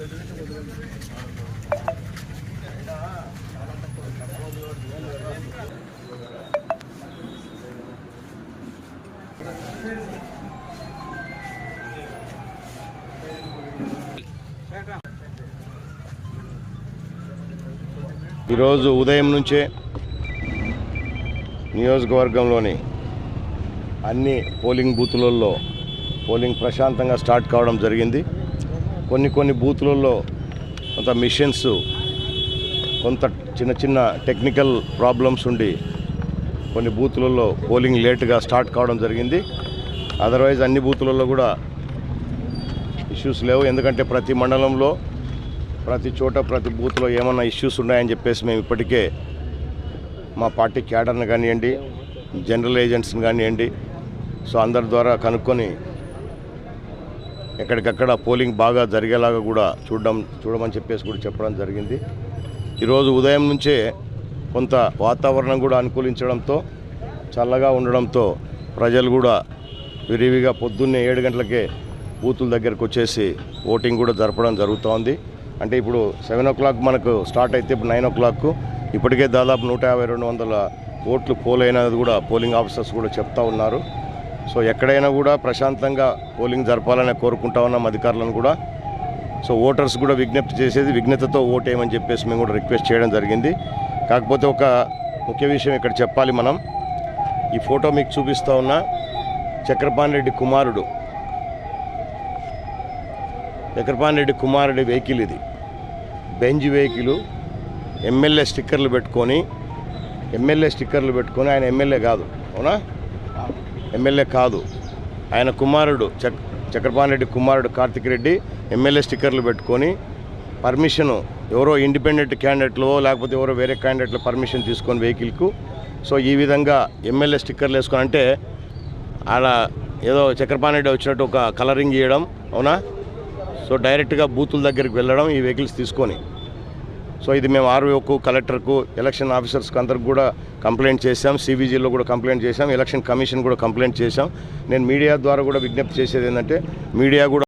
ఈరోజు ఉదయం నుంచే నియోజకవర్గంలోని అన్ని పోలింగ్ బూతులలో పోలింగ్ ప్రశాంతంగా స్టార్ట్ కావడం జరిగింది. కొన్ని బూతులలో కొంత మిషన్స్ కొంత చిన్న టెక్నికల్ ప్రాబ్లమ్స్ ఉండి కొన్ని బూతులలో పోలింగ్ లేటుగా స్టార్ట్ కావడం జరిగింది. అదర్వైజ్ అన్ని బూతులలో కూడా ఇష్యూస్ లేవు. ఎందుకంటే ప్రతి మండలంలో ప్రతి చోట ప్రతి బూత్లో ఏమన్నా ఇష్యూస్ ఉన్నాయని చెప్పేసి మేము ఇప్పటికే మా పార్టీ క్యాడర్ని కానివ్వండి, జనరల్ ఏజెంట్స్ని కానివ్వండి, సో అందరి ద్వారా కనుక్కొని ఎక్కడికక్కడ పోలింగ్ బాగా జరిగేలాగా కూడా చూడమని చెప్పేసి కూడా చెప్పడం జరిగింది. ఈరోజు ఉదయం నుంచే కొంత వాతావరణం కూడా అనుకూలించడంతో చల్లగా ఉండడంతో ప్రజలు కూడా విరివిగా పొద్దున్నే 7 గంటలకే బూతుల దగ్గరకు వచ్చేసి ఓటింగ్ కూడా జరపడం జరుగుతోంది. అంటే ఇప్పుడు 7 o'clock మనకు స్టార్ట్ అయితే ఇప్పుడు 9 o'clock ఇప్పటికే దాదాపు 150-200 ఓట్లు పోలైనది కూడా పోలింగ్ ఆఫీసర్స్ కూడా చెప్తా ఉన్నారు. సో ఎక్కడైనా కూడా ప్రశాంతంగా పోలింగ్ జరపాలని కోరుకుంటా ఉన్నాం అధికారులను కూడా. సో ఓటర్స్ కూడా విజ్ఞప్తి చేసేది విఘ్నతతో ఓటేయమని చెప్పేసి మేము కూడా రిక్వెస్ట్ చేయడం జరిగింది. కాకపోతే ఒక ముఖ్య విషయం ఇక్కడ చెప్పాలి. మనం ఈ ఫోటో మీకు చూపిస్తూ ఉన్నా చక్రపాణి రెడ్డి కుమారుడి వెహికల్ ఇది. బెంజ్ వెహికల్ ఎమ్మెల్యే స్టిక్కర్లు పెట్టుకొని ఆయన ఎమ్మెల్యే కాదు, అవునా? ఎమ్మెల్యే కాదు, ఆయన కుమారుడు చక్రపాణి రెడ్డి కుమారుడు కార్తిక్ రెడ్డి ఎమ్మెల్యే స్టిక్కర్లు పెట్టుకొని పర్మిషను ఎవరో ఇండిపెండెంట్ క్యాండిడేట్లో లేకపోతే ఎవరో వేరే క్యాండిడేట్లో పర్మిషన్ తీసుకొని వెహికల్కు సో ఈ విధంగా ఎమ్మెల్యే స్టిక్కర్లు వేసుకొని అంటే అలా ఏదో చక్రపాణి రెడ్డి వచ్చినట్టు ఒక కలరింగ్ చేయడం, అవునా? సో డైరెక్ట్గా బూతుల దగ్గరికి వెళ్ళడం ఈ వెహికల్స్ తీసుకొని. సో ఇది మేము ఆర్ఓకు, కలెక్టర్కు, ఎలక్షన్ ఆఫీసర్స్కి అందరికి కూడా కంప్లైంట్ చేశాం. సివిజిలో కూడా కంప్లైంట్ చేశాం. ఎలక్షన్ కమిషన్ కూడా కంప్లైంట్ చేశాం. నేను మీడియా ద్వారా కూడా విజ్ఞప్తి చేసేది ఏంటంటే మీడియా కూడా